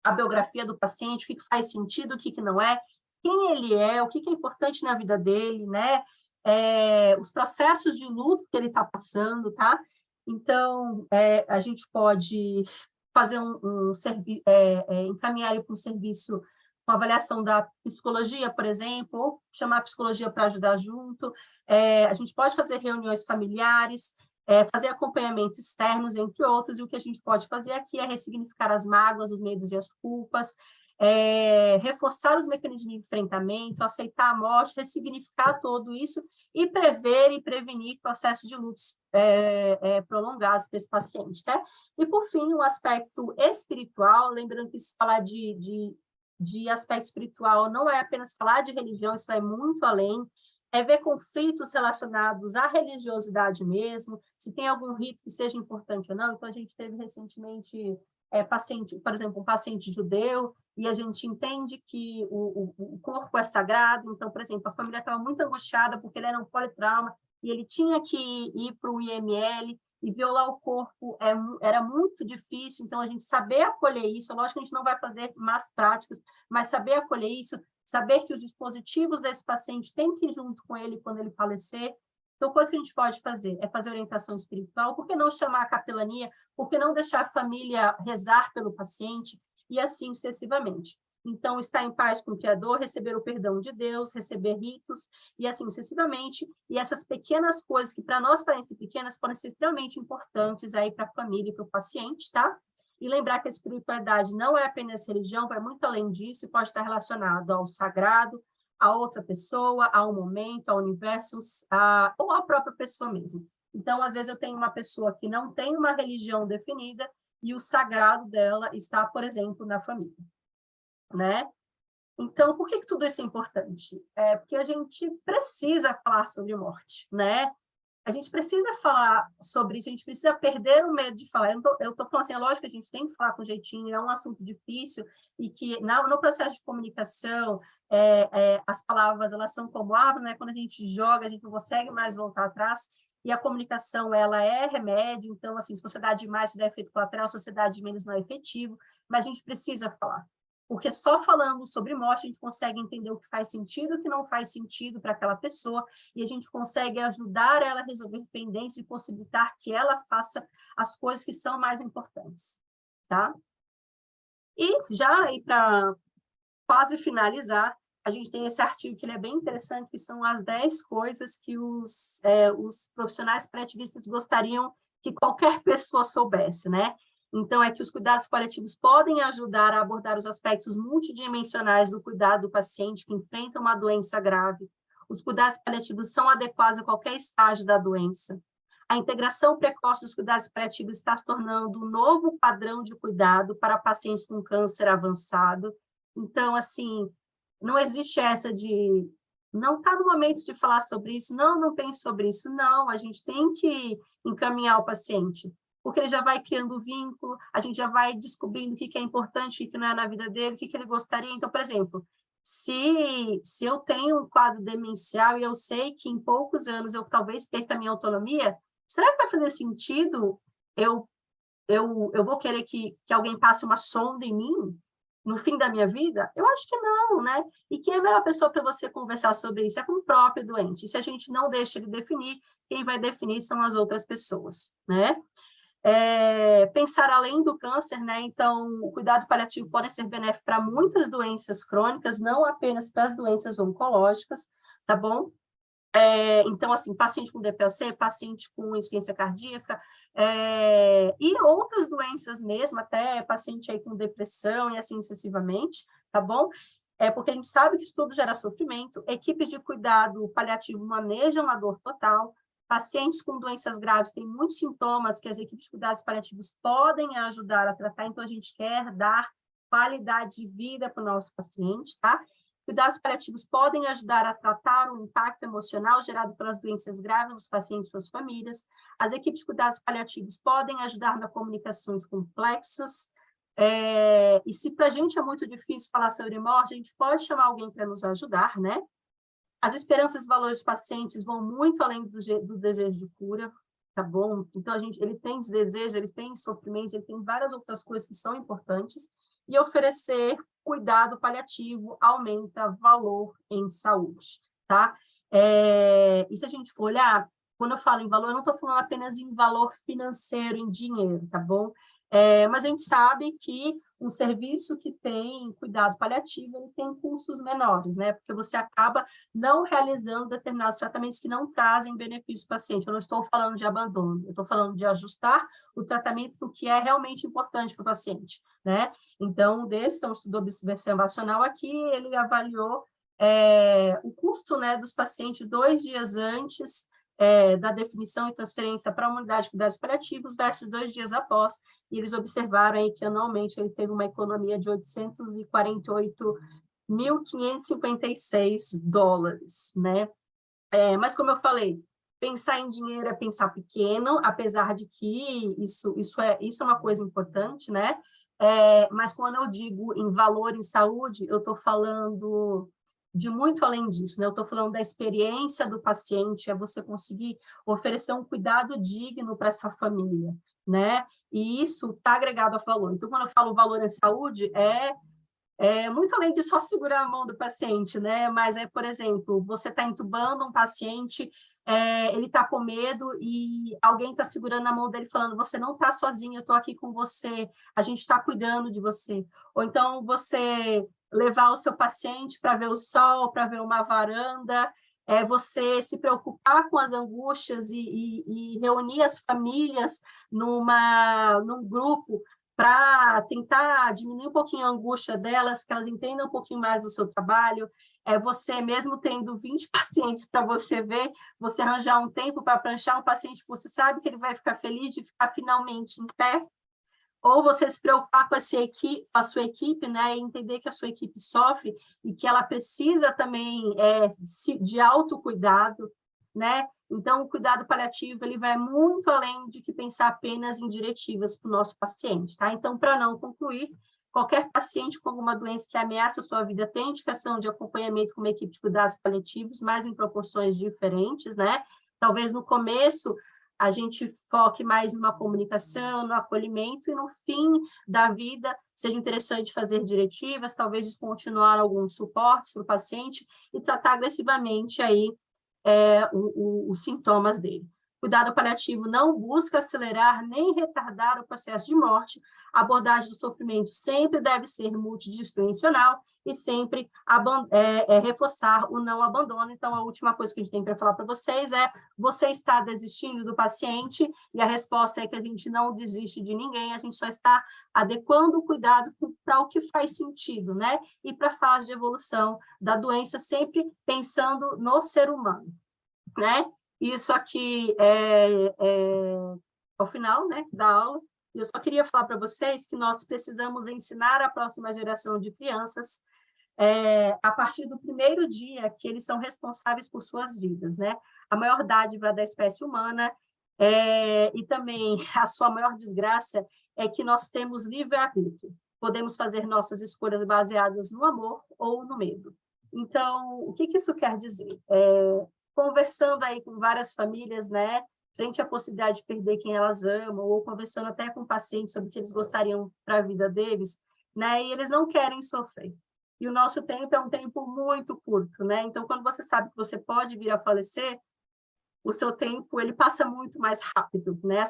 a biografia do paciente, o que faz sentido, o que não é, quem ele é, o que é importante na vida dele, né? Os processos de luto que ele está passando, tá? Então, a gente pode fazer encaminhar ele para um serviço com avaliação da psicologia, por exemplo, ou chamar a psicologia para ajudar junto. A gente pode fazer reuniões familiares, fazer acompanhamentos externos, entre outros, e o que a gente pode fazer aqui é ressignificar as mágoas, os medos e as culpas, reforçar os mecanismos de enfrentamento, aceitar a morte, ressignificar tudo isso e prever e prevenir processos de lutos prolongados para esse paciente, tá? E, por fim, o aspecto espiritual, lembrando que se falar de aspecto espiritual não é apenas falar de religião, isso vai muito além, ver conflitos relacionados à religiosidade mesmo, se tem algum rito que seja importante ou não. Então, a gente teve recentemente paciente, por exemplo, um paciente judeu, e a gente entende que o corpo é sagrado. Então, por exemplo, a família estava muito angustiada porque ele era um politrauma e ele tinha que ir para o IML, e violar o corpo era muito difícil. Então, a gente saber acolher isso, lógico que a gente não vai fazer más práticas, mas saber acolher isso, saber que os dispositivos desse paciente têm que ir junto com ele quando ele falecer. Então, coisa que a gente pode fazer é fazer orientação espiritual, por que não chamar a capelania, por que não deixar a família rezar pelo paciente, e assim sucessivamente. Então, estar em paz com o Criador, receber o perdão de Deus, receber ritos, e assim sucessivamente. E essas pequenas coisas que, para nós, parecem pequenas, podem ser extremamente importantes aí para a família e para o paciente, tá? E lembrar que a espiritualidade não é apenas religião, vai muito além disso, e pode estar relacionado ao sagrado, a outra pessoa, ao momento, ao universo, ou à própria pessoa mesmo. Então, às vezes, eu tenho uma pessoa que não tem uma religião definida, e o sagrado dela está, por exemplo, na família, né? Então, por que tudo isso é importante? Porque a gente precisa falar sobre morte, né? A gente precisa falar sobre isso, a gente precisa perder o medo de falar. Eu tô falando assim, é lógico que a gente tem que falar com jeitinho, é um assunto difícil, e que no processo de comunicação, as palavras, elas são como árvore, né? Quando a gente joga, a gente não consegue mais voltar atrás, e a comunicação, ela é remédio. Então, assim, se você dá demais, se dá efeito colateral, se você dá de menos, não é efetivo, mas a gente precisa falar. Porque só falando sobre morte a gente consegue entender o que faz sentido e o que não faz sentido para aquela pessoa, e a gente consegue ajudar ela a resolver pendências e possibilitar que ela faça as coisas que são mais importantes, tá? E já aí para quase finalizar, a gente tem esse artigo que ele é bem interessante, que são as 10 coisas que os profissionais pré-ativistas gostariam que qualquer pessoa soubesse, né? Então, é que os cuidados paliativos podem ajudar a abordar os aspectos multidimensionais do cuidado do paciente que enfrenta uma doença grave. Os cuidados paliativos são adequados a qualquer estágio da doença. A integração precoce dos cuidados paliativos está se tornando um novo padrão de cuidado para pacientes com câncer avançado. Então, assim, não existe essa de não está no momento de falar sobre isso, não pense sobre isso, não, a gente tem que encaminhar o paciente, porque ele já vai criando vínculo, a gente já vai descobrindo o que é importante, o que não é na vida dele, o que ele gostaria. Então, por exemplo, se eu tenho um quadro demencial e eu sei que em poucos anos eu talvez perca a minha autonomia, será que vai fazer sentido eu vou querer que alguém passe uma sonda em mim no fim da minha vida? Eu acho que não, né? E quem é a melhor pessoa para você conversar sobre isso? É com o próprio doente. E se a gente não deixa ele definir, quem vai definir são as outras pessoas, né? Pensar além do câncer, né? Então, o cuidado paliativo pode ser benéfico para muitas doenças crônicas, não apenas para as doenças oncológicas, tá bom? Então, assim, paciente com DPLC, paciente com insuficiência cardíaca, e outras doenças mesmo, até paciente aí com depressão e assim sucessivamente, tá bom? Porque a gente sabe que isso tudo gera sofrimento, equipes de cuidado paliativo manejam a dor total, pacientes com doenças graves têm muitos sintomas que as equipes de cuidados paliativos podem ajudar a tratar, então a gente quer dar qualidade de vida para o nosso paciente, tá? Cuidados paliativos podem ajudar a tratar o impacto emocional gerado pelas doenças graves nos pacientes e suas famílias. As equipes de cuidados paliativos podem ajudar nas comunicações complexas. E se para a gente é muito difícil falar sobre morte, a gente pode chamar alguém para nos ajudar, né? As esperanças e valores dos pacientes vão muito além do desejo de cura, tá bom? Então, ele tem desejos, ele tem sofrimentos, ele tem várias outras coisas que são importantes, e oferecer cuidado paliativo aumenta valor em saúde, tá? E se a gente for olhar, quando eu falo em valor, eu não estou falando apenas em valor financeiro, em dinheiro, tá bom? Mas a gente sabe que um serviço que tem cuidado paliativo, ele tem custos menores, né? Porque você acaba não realizando determinados tratamentos que não trazem benefício para o paciente. Eu não estou falando de abandono, eu estou falando de ajustar o tratamento para o que é realmente importante para o paciente, né? Então, desse, que é um estudo observacional aqui, ele avaliou o custo, né, dos pacientes 2 dias antes da definição e transferência para a unidade de cuidados paliativos versus 2 dias após, e eles observaram aí que anualmente ele teve uma economia de $848.556, né? Mas, como eu falei, pensar em dinheiro é pensar pequeno, apesar de que isso é uma coisa importante, né? Mas quando eu digo em valor em saúde, eu estou falando de muito além disso, né? Eu estou falando da experiência do paciente, é você conseguir oferecer um cuidado digno para essa família, né? E isso está agregado a valor. Então, quando eu falo valor em saúde, muito além de só segurar a mão do paciente, né? Mas por exemplo, você está entubando um paciente, ele está com medo e alguém está segurando a mão dele falando, você não está sozinho, eu estou aqui com você, a gente está cuidando de você. Ou então você levar o seu paciente para ver o sol, para ver uma varanda, você se preocupar com as angústias e reunir as famílias num grupo para tentar diminuir um pouquinho a angústia delas, que elas entendam um pouquinho mais do seu trabalho. Você, mesmo tendo 20 pacientes para você ver, você arranjar um tempo para pranchar um paciente que você sabe que ele vai ficar feliz de ficar finalmente em pé, ou você se preocupar com a sua equipe, né, e entender que a sua equipe sofre e que ela precisa também de autocuidado, né? Então, o cuidado paliativo ele vai muito além de que pensar apenas em diretivas para o nosso paciente, tá? Então, para não concluir, qualquer paciente com alguma doença que ameaça a sua vida tem indicação de acompanhamento com uma equipe de cuidados paliativos, mas em proporções diferentes, né? Talvez no começo a gente foque mais numa comunicação, no acolhimento, e no fim da vida seja interessante fazer diretivas, talvez descontinuar alguns suportes para o paciente e tratar agressivamente aí os sintomas dele. Cuidado paliativo não busca acelerar nem retardar o processo de morte. A abordagem do sofrimento sempre deve ser multidimensional e sempre reforçar o não abandono. Então, a última coisa que a gente tem para falar para vocês é: você está desistindo do paciente? E a resposta é que a gente não desiste de ninguém, a gente só está adequando o cuidado para o que faz sentido, né? E para a fase de evolução da doença, sempre pensando no ser humano, né? Isso aqui ao final, né, da aula. Eu só queria falar para vocês que nós precisamos ensinar a próxima geração de crianças a partir do primeiro dia que eles são responsáveis por suas vidas, né? A maior dádiva da espécie humana e também a sua maior desgraça é que nós temos livre-arbítrio. Podemos fazer nossas escolhas baseadas no amor ou no medo. Então, o que isso quer dizer? Conversando aí com várias famílias, né, frente à possibilidade de perder quem elas amam, ou conversando até com pacientes sobre o que eles gostariam para a vida deles, né, e eles não querem sofrer. E o nosso tempo é um tempo muito curto, né? Então, quando você sabe que você pode vir a falecer, o seu tempo ele passa muito mais rápido, né?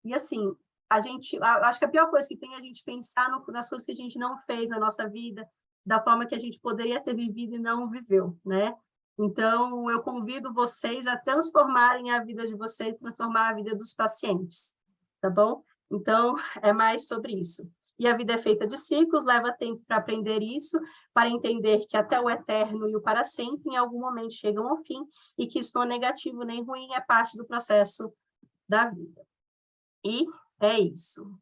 E assim, acho que a pior coisa que tem é a gente pensar nas coisas que a gente não fez na nossa vida, da forma que a gente poderia ter vivido e não viveu, né? Então, eu convido vocês a transformarem a vida de vocês, transformar a vida dos pacientes, tá bom? Então, é mais sobre isso. E a vida é feita de ciclos, leva tempo para aprender isso, para entender que até o eterno e o para sempre, em algum momento, chegam ao fim, e que isso não é negativo nem ruim, é parte do processo da vida. E é isso.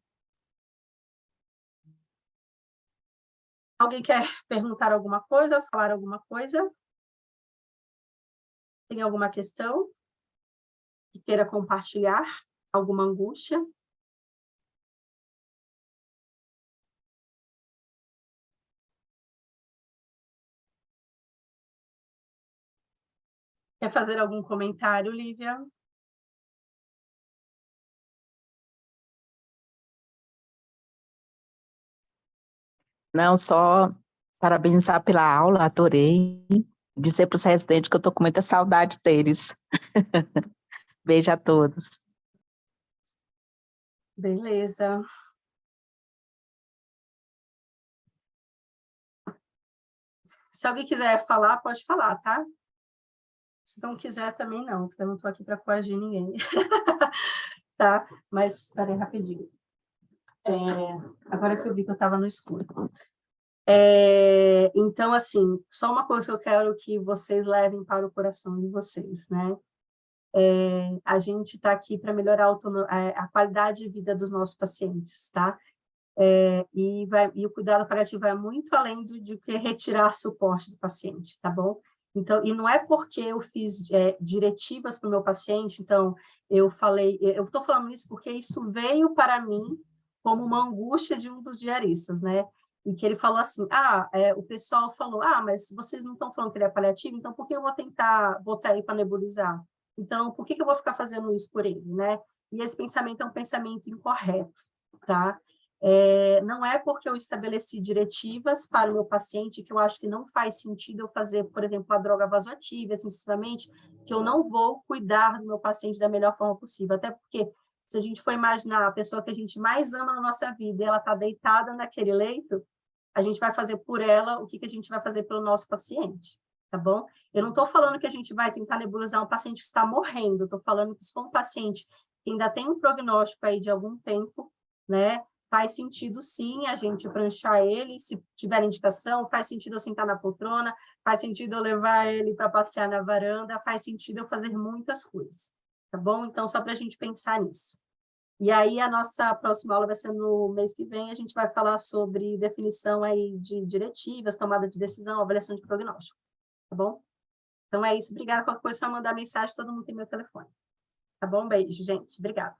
Alguém quer perguntar alguma coisa, falar alguma coisa? Tem alguma questão que queira compartilhar? Alguma angústia? Quer fazer algum comentário, Lívia? Não, só parabenizar pela aula, adorei. Dizer para os residentes que eu estou com muita saudade deles. Beijo a todos. Beleza. Se alguém quiser falar, pode falar, tá? Se não quiser, também não, porque eu não estou aqui para coagir ninguém. Tá? Mas, espera aí, rapidinho. Agora que eu vi que eu estava no escuro. Então, assim, só uma coisa que eu quero que vocês levem para o coração de vocês, né? A gente está aqui para melhorar a qualidade de vida dos nossos pacientes, tá? E o cuidado paliativo vai muito além de que retirar suporte do paciente, tá bom? Então, e não é porque eu fiz diretivas para o meu paciente, então eu estou falando isso porque isso veio para mim como uma angústia de um dos diaristas, né? E que ele falou assim, o pessoal falou, mas vocês não estão falando que ele é paliativo, então por que eu vou tentar botar ele para nebulizar? Então, por que eu vou ficar fazendo isso por ele, né? E esse pensamento é um pensamento incorreto, tá? Não é porque eu estabeleci diretivas para o meu paciente que eu acho que não faz sentido eu fazer, por exemplo, a droga vasoativa, excessivamente, que eu não vou cuidar do meu paciente da melhor forma possível. Até porque, se a gente for imaginar a pessoa que a gente mais ama na nossa vida e ela está deitada naquele leito, a gente vai fazer por ela o que a gente vai fazer pelo nosso paciente, tá bom? Eu não estou falando que a gente vai tentar nebulizar um paciente que está morrendo, estou falando que se for um paciente que ainda tem um prognóstico aí de algum tempo, né? Faz sentido, sim, a gente pranchar ele, se tiver indicação, faz sentido eu sentar na poltrona, faz sentido eu levar ele para passear na varanda, faz sentido eu fazer muitas coisas, tá bom? Então, só para a gente pensar nisso. E aí, a nossa próxima aula vai ser no mês que vem, a gente vai falar sobre definição aí de diretivas, tomada de decisão, avaliação de prognóstico, tá bom? Então, é isso. Obrigada. Qualquer coisa, só mandar mensagem, todo mundo tem meu telefone. Tá bom? Beijo, gente. Obrigada.